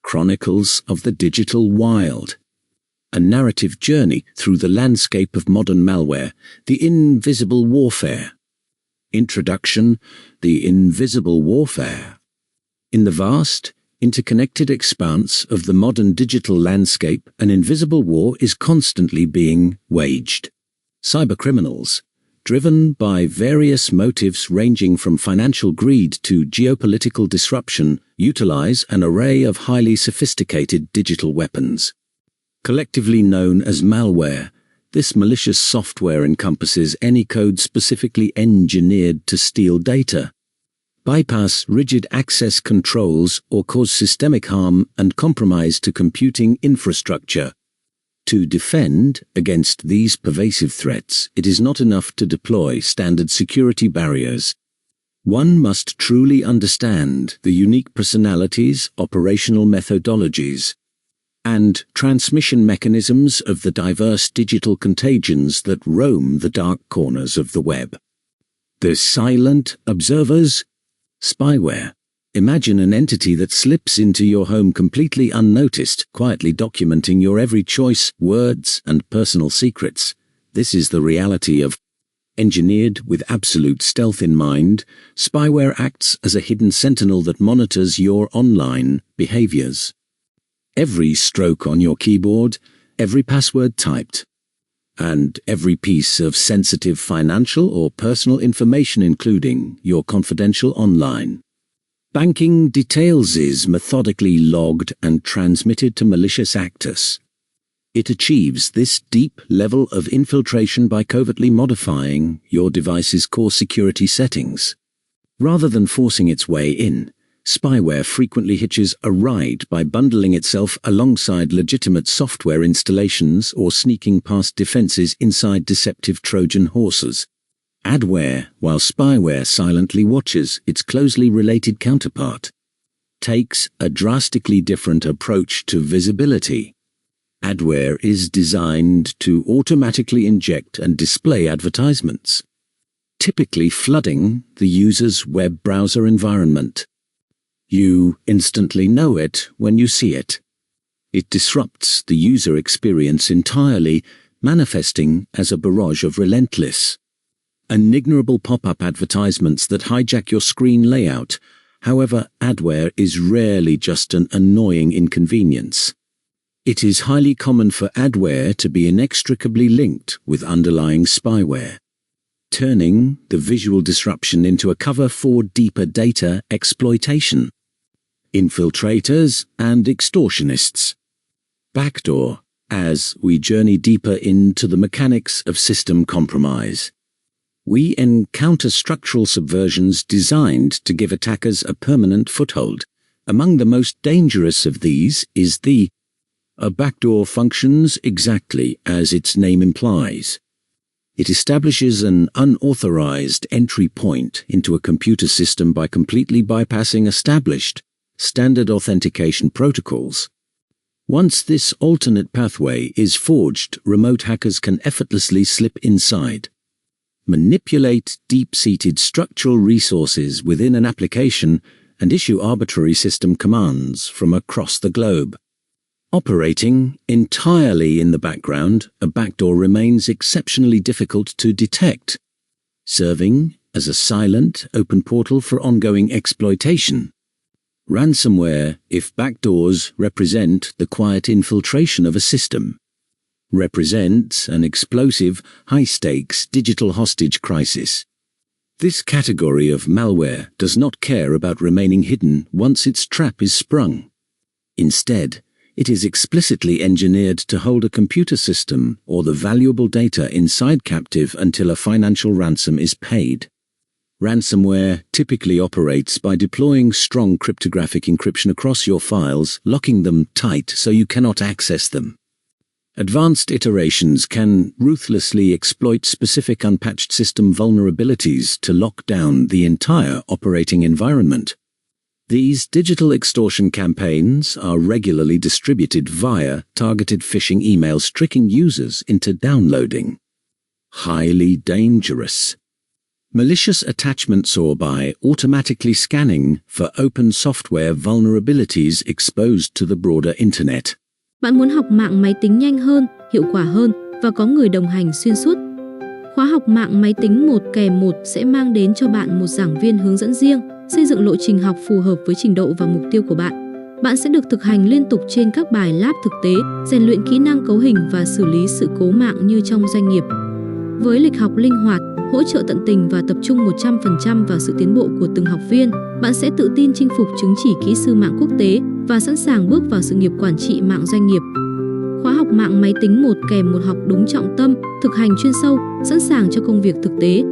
Chronicles of the Digital Wild. A narrative journey through the landscape of modern malware, the invisible warfare. Introduction: the invisible warfare. In the vast, interconnected expanse of the modern digital landscape, an invisible war is constantly being waged. Cybercriminals, driven by various motives ranging from financial greed to geopolitical disruption, utilize an array of highly sophisticated digital weapons. Collectively known as malware, this malicious software encompasses any code specifically engineered to steal data, bypass rigid access controls, or cause systemic harm and compromise to computing infrastructure. To defend against these pervasive threats, it is not enough to deploy standard security barriers. One must truly understand the unique personalities, operational methodologies, and transmission mechanisms of the diverse digital contagions that roam the dark corners of the web. The silent observers. Spyware. Imagine an entity that slips into your home completely unnoticed, quietly documenting your every choice, words, and personal secrets. This is the reality of engineered with absolute stealth in mind. Spyware acts as a hidden sentinel that monitors your online behaviors. Every stroke on your keyboard, every password typed, and every piece of sensitive financial or personal information, including your confidential online banking details, is methodically logged and transmitted to malicious actors. It achieves this deep level of infiltration by covertly modifying your device's core security settings. Rather than forcing its way in, spyware frequently hitches a ride by bundling itself alongside legitimate software installations or sneaking past defenses inside deceptive Trojan horses. Adware, while spyware silently watches its closely related counterpart, takes a drastically different approach to visibility. Adware is designed to automatically inject and display advertisements, typically flooding the user's web browser environment. You instantly know it when you see it. It disrupts the user experience entirely, manifesting as a barrage of relentless, inignorable pop-up advertisements that hijack your screen layout. However, adware is rarely just an annoying inconvenience. It is highly common for adware to be inextricably linked with underlying spyware, turning the visual disruption into a cover for deeper data exploitation. Infiltrators and extortionists. Backdoor, as we journey deeper into the mechanics of system compromise, we encounter structural subversions designed to give attackers a permanent foothold. Among the most dangerous of these is a backdoor functions exactly as its name implies. It establishes an unauthorized entry point into a computer system by completely bypassing established standard authentication protocols. Once this alternate pathway is forged, remote hackers can effortlessly slip inside, manipulate deep-seated structural resources within an application, and issue arbitrary system commands from across the globe. Operating entirely in the background, a backdoor remains exceptionally difficult to detect, serving as a silent, open portal for ongoing exploitation. Ransomware, if backdoors represent the quiet infiltration of a system, represents an explosive, high-stakes digital hostage crisis. This category of malware does not care about remaining hidden once its trap is sprung. Instead, it is explicitly engineered to hold a computer system or the valuable data inside captive until a financial ransom is paid. Ransomware typically operates by deploying strong cryptographic encryption across your files, locking them tight so you cannot access them. Advanced iterations can ruthlessly exploit specific unpatched system vulnerabilities to lock down the entire operating environment. These digital extortion campaigns are regularly distributed via targeted phishing emails, tricking users into downloading highly dangerous malicious attachments or by automatically scanning for open software vulnerabilities exposed to the broader Internet. Bạn muốn học mạng máy tính nhanh hơn, hiệu quả hơn và có người đồng hành xuyên suốt? Khóa học mạng máy tính 1-1 sẽ mang đến cho bạn một giảng viên hướng dẫn riêng, xây dựng lộ trình học phù hợp với trình độ và mục tiêu của bạn. Bạn sẽ được thực hành liên tục trên các bài lab thực tế, rèn luyện kỹ năng cấu hình và xử lý sự cố mạng như trong doanh nghiệp. Với lịch học linh hoạt, hỗ trợ tận tình và tập trung 100% vào sự tiến bộ của từng học viên, bạn sẽ tự tin chinh phục chứng chỉ kỹ sư mạng quốc tế và sẵn sàng bước vào sự nghiệp quản trị mạng doanh nghiệp. Khóa học mạng máy tính 1-1 học đúng trọng tâm, thực hành chuyên sâu, sẵn sàng cho công việc thực tế.